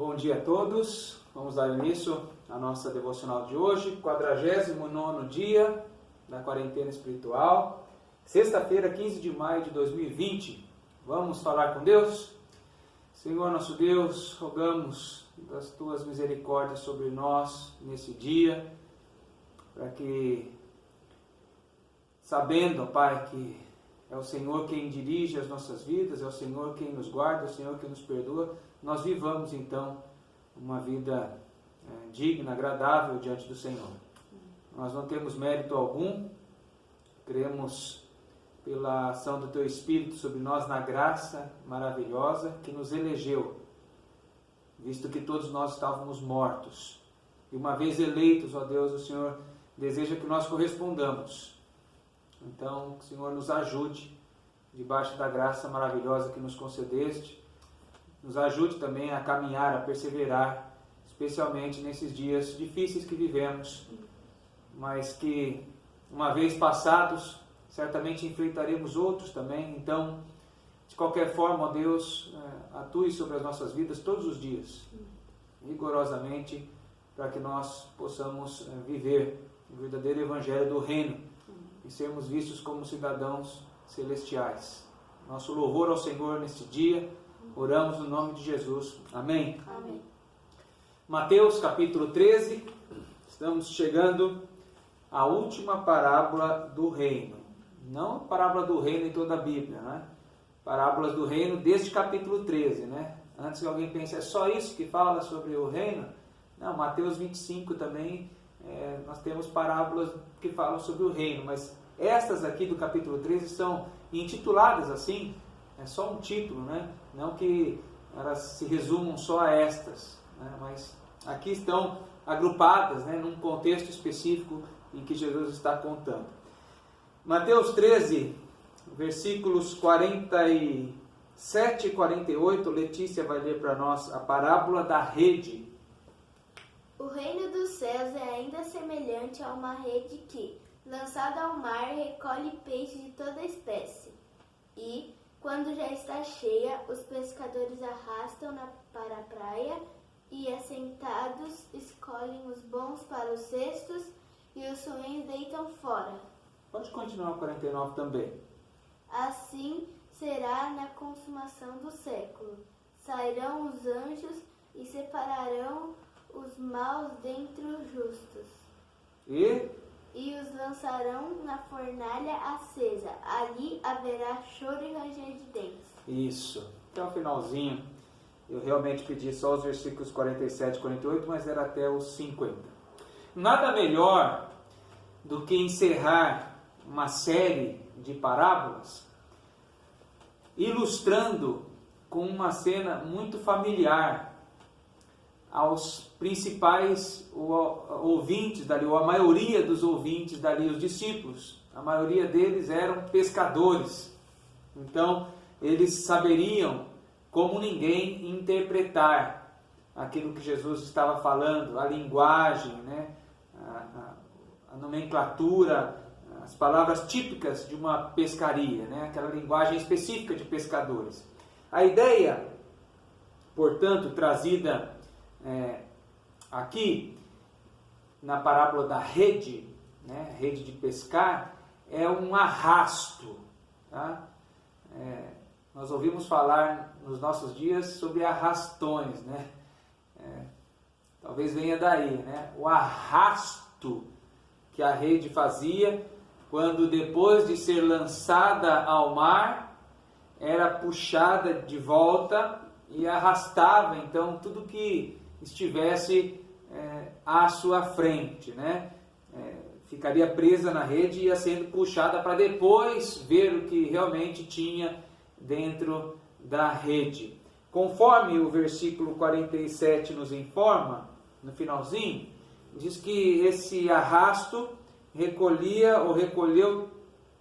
Bom dia a todos, vamos dar início à nossa devocional de hoje, 49º dia da quarentena espiritual, sexta-feira, 15 de maio de 2020. Vamos falar com Deus? Senhor nosso Deus, rogamos das Tuas misericórdias sobre nós nesse dia, para que, sabendo, Pai, que é o Senhor quem dirige as nossas vidas, é o Senhor quem nos guarda, é o Senhor quem nos perdoa, nós vivamos então uma vida digna, agradável diante do Senhor. Nós não temos mérito algum, cremos pela ação do Teu Espírito sobre nós na graça maravilhosa que nos elegeu, visto que todos nós estávamos mortos. E uma vez eleitos, ó Deus, o Senhor deseja que nós correspondamos. Então, que o Senhor nos ajude, debaixo da graça maravilhosa que nos concedeste, nos ajude também a caminhar, a perseverar, especialmente nesses dias difíceis que vivemos, mas que, uma vez passados, certamente enfrentaremos outros também. Então, de qualquer forma, ó Deus, atue sobre as nossas vidas todos os dias, rigorosamente, para que nós possamos viver o verdadeiro evangelho do reino e sermos vistos como cidadãos celestiais. Nosso louvor ao Senhor neste dia, oramos no nome de Jesus. Amém. Amém. Mateus capítulo 13, estamos chegando à última parábola do reino. Não a parábola do reino em toda a Bíblia, né? Parábolas do reino desde capítulo 13, né? Antes que alguém pense, é só isso que fala sobre o reino? Não, Mateus 25 também, nós temos parábolas que falam sobre o reino, mas estas aqui do capítulo 13 são intituladas assim, é só um título, né? Não que elas se resumam só a estas, né? Mas aqui estão agrupadas, né, num contexto específico em que Jesus está contando. Mateus 13, versículos 47 e 48, Letícia vai ler para nós a parábola da rede. O reino dos céus é ainda semelhante a uma rede que, lançada ao mar, recolhe peixes de toda espécie. E, quando já está cheia, os pescadores arrastam-na para a praia e, assentados, escolhem os bons para os cestos e os ruins deitam fora. Pode continuar o 49 também. Assim será na consumação do século. Sairão os anjos e separarão os maus dentre os justos. E os lançarão na fornalha acesa. Ali haverá choro e ranger de dentes. isso, até o finalzinho. Eu realmente pedi só os versículos 47 e 48, mas era até os 50. Nada melhor do que encerrar uma série de parábolas ilustrando com uma cena muito familiar aos principais ouvintes dali, ou a maioria dos ouvintes dali, os discípulos. A maioria deles eram pescadores. Então, eles saberiam, como ninguém, interpretar aquilo que Jesus estava falando, a linguagem, né? A nomenclatura, as palavras típicas de uma pescaria, né? Aquela linguagem específica de pescadores. A ideia, portanto, trazida aqui na parábola da rede, né, rede de pescar, é um arrasto. Tá? Nós ouvimos falar nos nossos dias sobre arrastões, né? Talvez venha daí, né? O arrasto que a rede fazia quando, depois de ser lançada ao mar, era puxada de volta e arrastava então tudo que estivesse à sua frente, né? Ficaria presa na rede e ia sendo puxada para depois ver o que realmente tinha dentro da rede. Conforme o versículo 47 nos informa, no finalzinho, diz que esse arrasto recolheu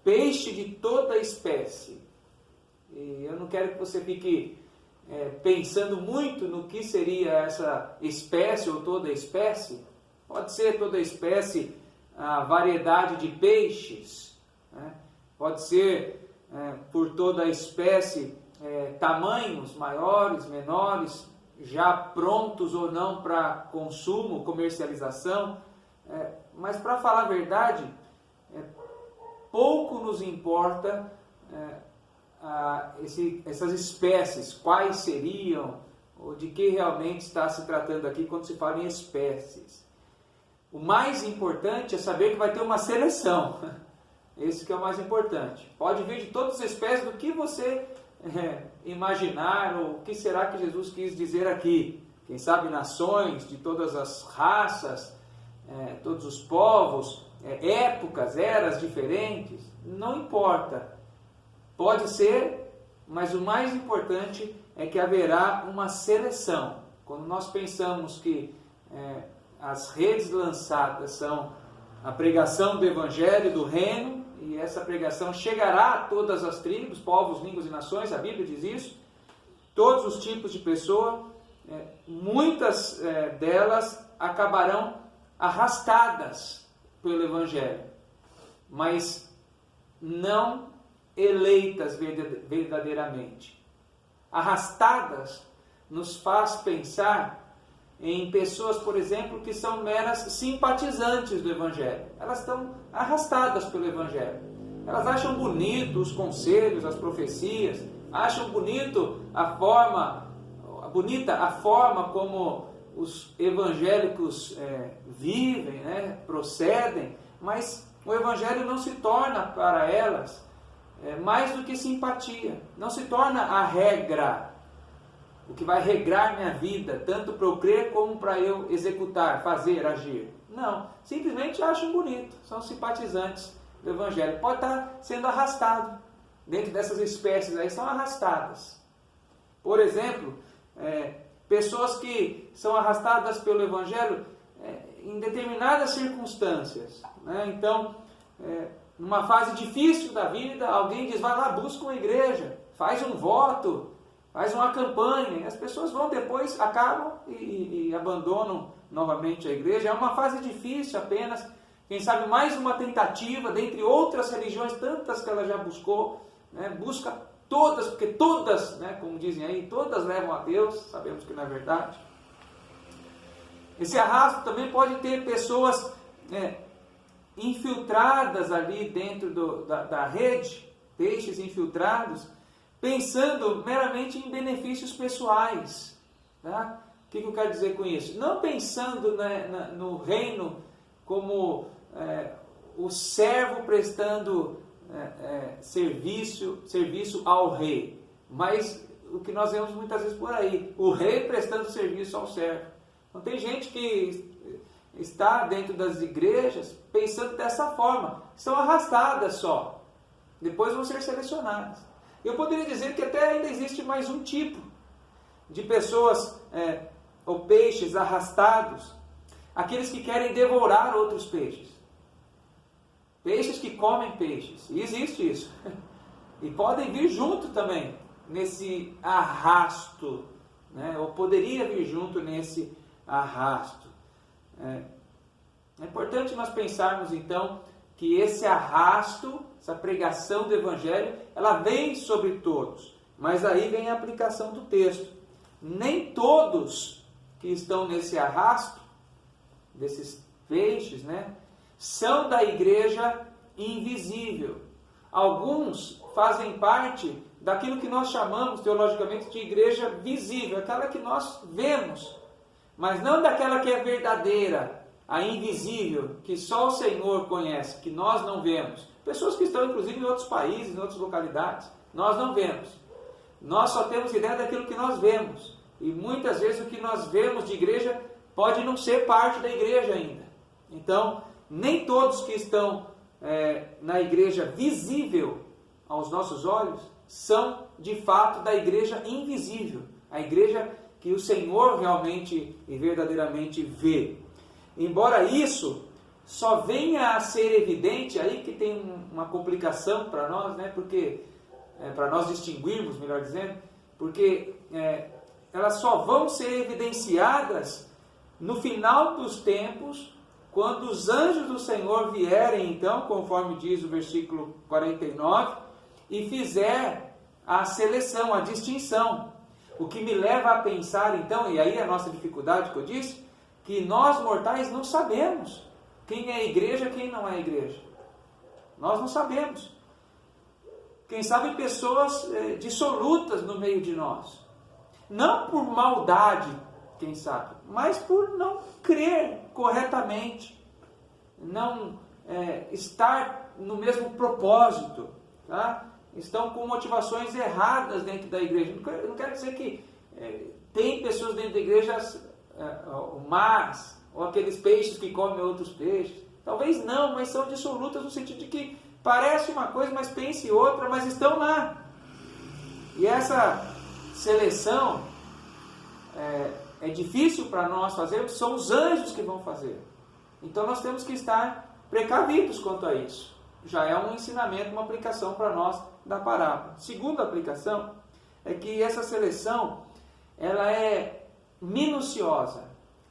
peixe de toda espécie. E eu não quero que você fique pensando muito no que seria essa espécie ou toda espécie. Pode ser toda espécie, a variedade de peixes, né? Pode ser por toda a espécie tamanhos maiores, menores, já prontos ou não para consumo, comercialização, mas para falar a verdade, pouco nos importa essas espécies, quais seriam, ou de que realmente está se tratando aqui quando se fala em espécies. O mais importante é saber que vai ter uma seleção. Esse que é o mais importante. Pode vir de todas as espécies do que você imaginar, ou o que será que Jesus quis dizer aqui. Quem sabe nações, de todas as raças, todos os povos, épocas, eras diferentes, não importa. Pode ser, mas o mais importante é que haverá uma seleção. Quando nós pensamos que as redes lançadas são a pregação do Evangelho, do Reino, e essa pregação chegará a todas as tribos, povos, línguas e nações, a Bíblia diz isso, todos os tipos de pessoa, muitas delas acabarão arrastadas pelo Evangelho, mas não eleitas verdadeiramente. Arrastadas nos faz pensar em pessoas, por exemplo, que são meras simpatizantes do Evangelho. Elas estão arrastadas pelo Evangelho. Elas acham bonito os conselhos, as profecias, acham bonita a forma como os evangélicos vivem, procedem, mas o Evangelho não se torna para elas mais do que simpatia. Não se torna a regra, o que vai regrar minha vida, tanto para eu crer como para eu executar, fazer, agir. Não, simplesmente acham bonito, são simpatizantes do Evangelho. Pode estar sendo arrastado, dentro dessas espécies aí, são arrastadas. Por exemplo, pessoas que são arrastadas pelo Evangelho em determinadas circunstâncias. Então, numa fase difícil da vida, alguém diz, vai lá, busca uma igreja, faz um voto, faz uma campanha, e as pessoas vão depois, acabam e abandonam novamente a igreja. É uma fase difícil apenas, quem sabe mais uma tentativa, dentre outras religiões, tantas que ela já buscou, busca todas, porque todas, como dizem aí, todas levam a Deus, sabemos que não é verdade. Esse arrasto também pode ter pessoas infiltradas ali dentro da rede, peixes infiltrados, pensando meramente em benefícios pessoais. Tá? O que eu quero dizer com isso? Não pensando no reino como o servo prestando serviço ao rei, mas o que nós vemos muitas vezes por aí, o rei prestando serviço ao servo. Então tem gente que está dentro das igrejas pensando dessa forma, são arrastadas só, depois vão ser selecionadas. Eu poderia dizer que até ainda existe mais um tipo de pessoas ou peixes arrastados, aqueles que querem devorar outros peixes. Peixes que comem peixes. E existe isso. E podem vir junto também nesse arrasto, ou poderia vir junto nesse arrasto. É importante nós pensarmos então que esse arrasto, essa pregação do Evangelho, ela vem sobre todos. Mas aí vem a aplicação do texto. Nem todos que estão nesse arrasto, desses peixes, são da igreja invisível. Alguns fazem parte daquilo que nós chamamos teologicamente de igreja visível, aquela que nós vemos, mas não daquela que é verdadeira, a invisível, que só o Senhor conhece, que nós não vemos. Pessoas que estão inclusive em outros países, em outras localidades, nós não vemos. Nós só temos ideia daquilo que nós vemos. E muitas vezes o que nós vemos de igreja pode não ser parte da igreja ainda. Então, nem todos que estão na igreja visível aos nossos olhos são de fato da igreja invisível, a igreja que o Senhor realmente e verdadeiramente vê. Embora isso só venha a ser evidente, aí que tem uma complicação para nós, porque para nós distinguirmos, melhor dizendo, porque elas só vão ser evidenciadas no final dos tempos, quando os anjos do Senhor vierem, então, conforme diz o versículo 49, e fizer a seleção, a distinção. O que me leva a pensar então, e aí a nossa dificuldade que eu disse, que nós mortais não sabemos quem é igreja e quem não é igreja. Nós não sabemos. Quem sabe pessoas dissolutas no meio de nós. Não por maldade, quem sabe, mas por não crer corretamente. Não estar no mesmo propósito. Tá? Estão com motivações erradas dentro da igreja. Não quero dizer que tem pessoas dentro da igreja más, ou aqueles peixes que comem outros peixes. Talvez não, mas são dissolutas no sentido de que parece uma coisa, mas pense outra, mas estão lá. E essa seleção é difícil para nós fazermos, são os anjos que vão fazer. Então nós temos que estar precavidos quanto a isso. Já é um ensinamento, uma aplicação para nós da parábola. Segunda aplicação é que essa seleção ela é minuciosa,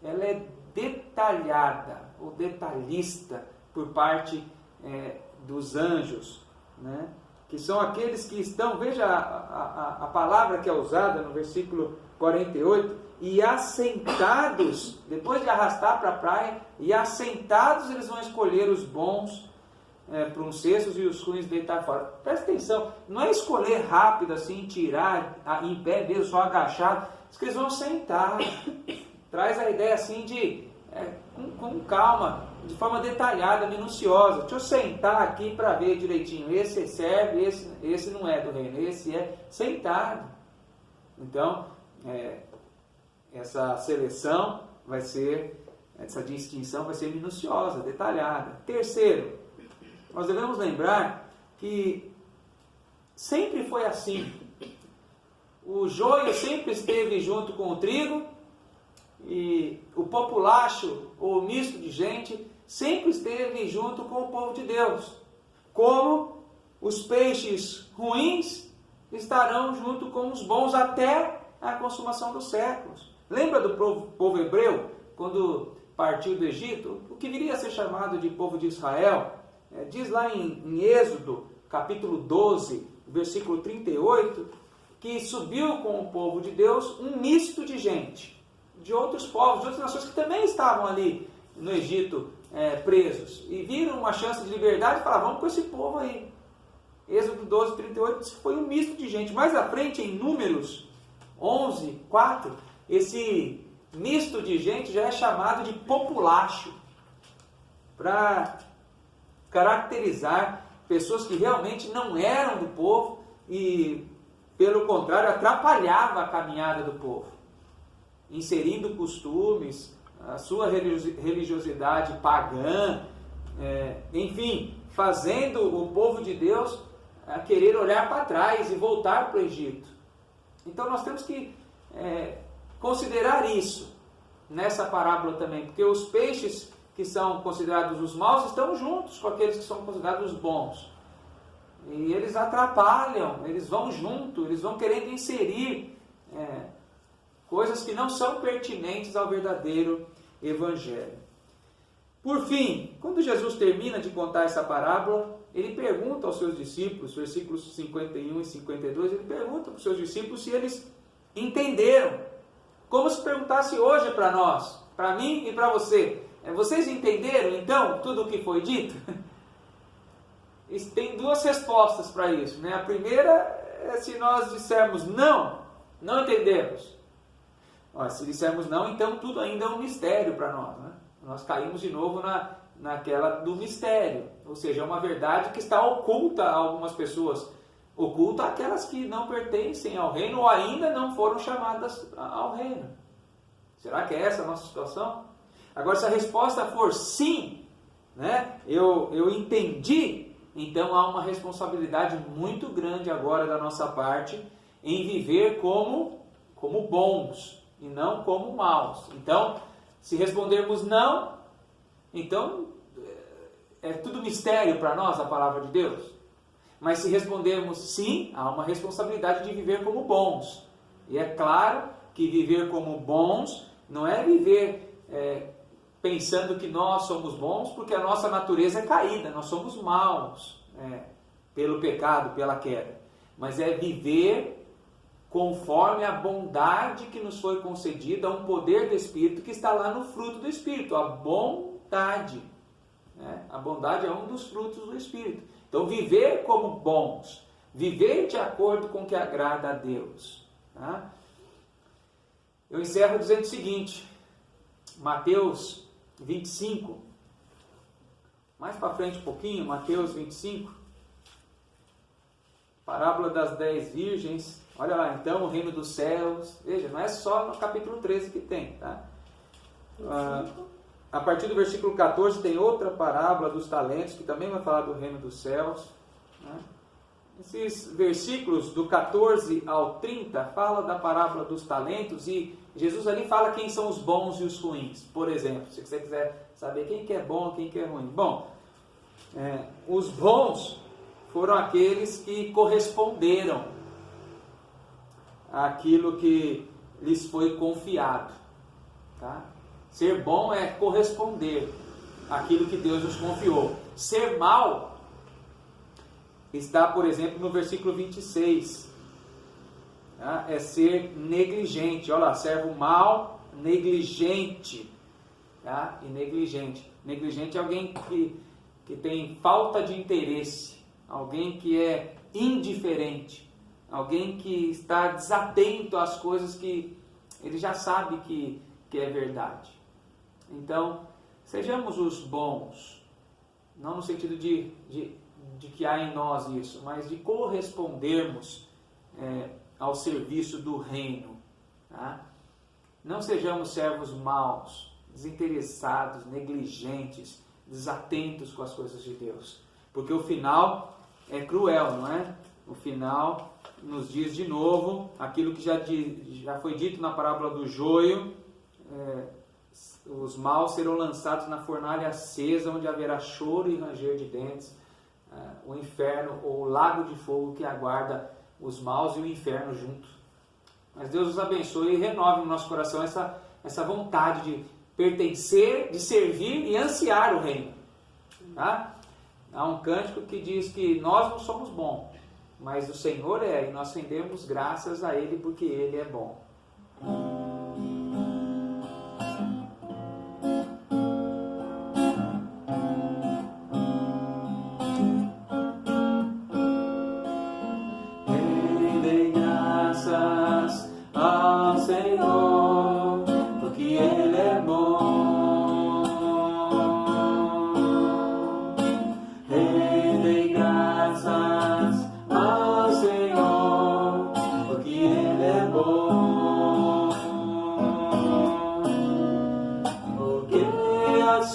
ela é detalhada ou detalhista por parte dos anjos, né? Que são aqueles que estão, veja a palavra que é usada no versículo 48, e assentados, depois de arrastar para a praia, e assentados eles vão escolher os bons para uns cestos e os ruins deitar fora. Presta atenção, não é escolher rápido assim, tirar em pé mesmo, só agachado, diz que eles vão sentar. Traz a ideia assim de, com calma, de forma detalhada, minuciosa. Deixa eu sentar aqui para ver direitinho, esse serve, esse não é do reino, esse é sentado. Então, essa seleção vai ser, essa distinção vai ser minuciosa, detalhada. Terceiro, nós devemos lembrar que sempre foi assim. O joio sempre esteve junto com o trigo, e o populacho, ou misto de gente, sempre esteve junto com o povo de Deus. Como os peixes ruins estarão junto com os bons até a consumação dos séculos. Lembra do povo hebreu, quando partiu do Egito? O que viria a ser chamado de povo de Israel? Diz lá em Êxodo, capítulo 12, versículo 38, que subiu com o povo de Deus um misto de gente, de outros povos, de outras nações que também estavam ali no Egito presos, e viram uma chance de liberdade e falaram, vamos com esse povo aí. Êxodo 12, 38, diz que foi um misto de gente. Mais à frente, em Números 11, 4, esse misto de gente já é chamado de populacho, para caracterizar pessoas que realmente não eram do povo e, pelo contrário, atrapalhava a caminhada do povo, inserindo costumes, a sua religiosidade pagã, enfim, fazendo o povo de Deus a querer olhar para trás e voltar para o Egito. Então nós temos que considerar isso nessa parábola também, porque os peixes que são considerados os maus estão juntos com aqueles que são considerados os bons. E eles atrapalham, eles vão junto, eles vão querendo inserir coisas que não são pertinentes ao verdadeiro Evangelho. Por fim, quando Jesus termina de contar essa parábola, ele pergunta aos seus discípulos, versículos 51 e 52, ele pergunta para os seus discípulos se eles entenderam. Como se perguntasse hoje para nós, para mim e para você. Vocês entenderam, então, tudo o que foi dito? Tem duas respostas para isso, né? A primeira é se nós dissermos não entendemos. Se dissermos não, então tudo ainda é um mistério para nós, né? Nós caímos de novo naquela do mistério, ou seja, é uma verdade que está oculta a algumas pessoas, oculta àquelas que não pertencem ao reino ou ainda não foram chamadas ao reino. Será que é essa a nossa situação? Agora, se a resposta for sim, né, eu entendi, então há uma responsabilidade muito grande agora da nossa parte em viver como bons e não como maus. Então, se respondermos não, então é tudo mistério para nós a palavra de Deus. Mas se respondermos sim, há uma responsabilidade de viver como bons. E é claro que viver como bons não é viver pensando que nós somos bons, porque a nossa natureza é caída, nós somos maus pelo pecado, pela queda. Mas é viver conforme a bondade que nos foi concedida, um poder do Espírito que está lá no fruto do Espírito, a bondade. Né? A bondade é um dos frutos do Espírito. Então, viver como bons, viver de acordo com o que agrada a Deus. Tá? Eu encerro dizendo o seguinte, Mateus 25, mais para frente um pouquinho, Mateus 25, parábola das 10 virgens. Olha lá, então, o reino dos céus. Veja, não é só no capítulo 13 que tem, tá? A partir do versículo 14 tem outra parábola dos talentos, que também vai falar do reino dos céus. Né? Esses versículos do 14 ao 30 fala da parábola dos talentos e Jesus ali fala quem são os bons e os ruins. Por exemplo, se você quiser saber quem que é bom, quem que é ruim. Bom, os bons foram aqueles que corresponderam àquilo que lhes foi confiado. Tá? Ser bom é corresponder àquilo que Deus nos confiou. Ser mal está, por exemplo, no versículo 26. Tá? É ser negligente. Olha lá, servo mal, negligente. Tá? E negligente. Negligente é alguém que tem falta de interesse. Alguém que é indiferente, alguém que está desatento às coisas que ele já sabe que é verdade. Então, sejamos os bons, não no sentido de que há em nós isso, mas de correspondermos ao serviço do reino. Tá? Não sejamos servos maus, desinteressados, negligentes, desatentos com as coisas de Deus, porque o final é cruel, não é? O final nos diz de novo aquilo que já foi dito na parábola do joio. Os maus serão lançados na fornalha acesa, onde haverá choro e ranger de dentes. O inferno, ou o lago de fogo que aguarda os maus e o inferno junto. Mas Deus nos abençoe e renove no nosso coração essa vontade de pertencer, de servir e ansiar o reino. Tá? Há um cântico que diz que nós não somos bons, mas o Senhor é, e nós rendemos graças a Ele porque Ele é bom. Rendei graças ao Senhor porque Ele é bom.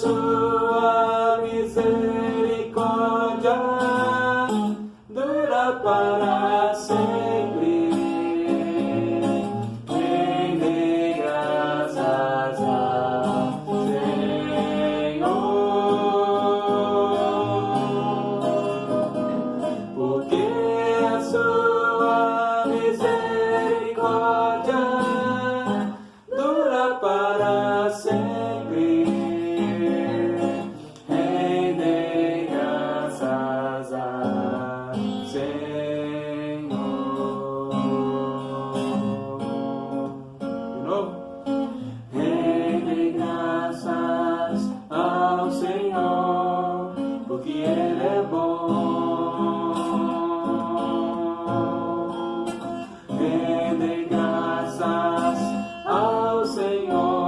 Sua misericórdia dura para sempre. Rendei graças ao Senhor, porque a sua misericórdia dura para sempre. Senhor.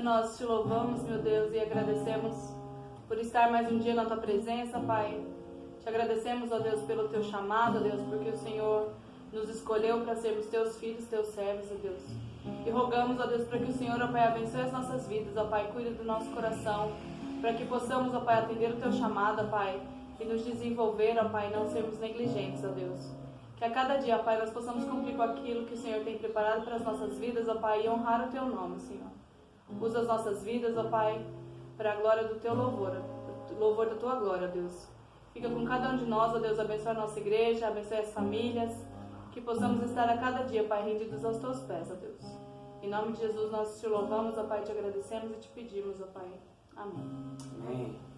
Senhor, nós te louvamos, meu Deus, e agradecemos por estar mais um dia na tua presença, Pai. Te agradecemos, ó Deus, pelo teu chamado, ó Deus, porque o Senhor nos escolheu para sermos teus filhos, teus servos, ó Deus. E rogamos, ó Deus, para que o Senhor, ó Pai, abençoe as nossas vidas, ó Pai, cuide do nosso coração, para que possamos, ó Pai, atender o teu chamado, ó Pai, e nos desenvolver, ó Pai, não sermos negligentes, ó Deus. Que a cada dia, ó Pai, nós possamos cumprir com aquilo que o Senhor tem preparado para as nossas vidas, ó Pai, e honrar o teu nome, Senhor. Usa as nossas vidas, ó Pai, para a glória do teu louvor da tua glória, ó Deus. Fica com cada um de nós, ó Deus, abençoe a nossa igreja, abençoe as famílias, que possamos estar a cada dia, Pai, rendidos aos teus pés, ó Deus. Em nome de Jesus nós te louvamos, ó Pai, te agradecemos e te pedimos, ó Pai. Amém. Amém.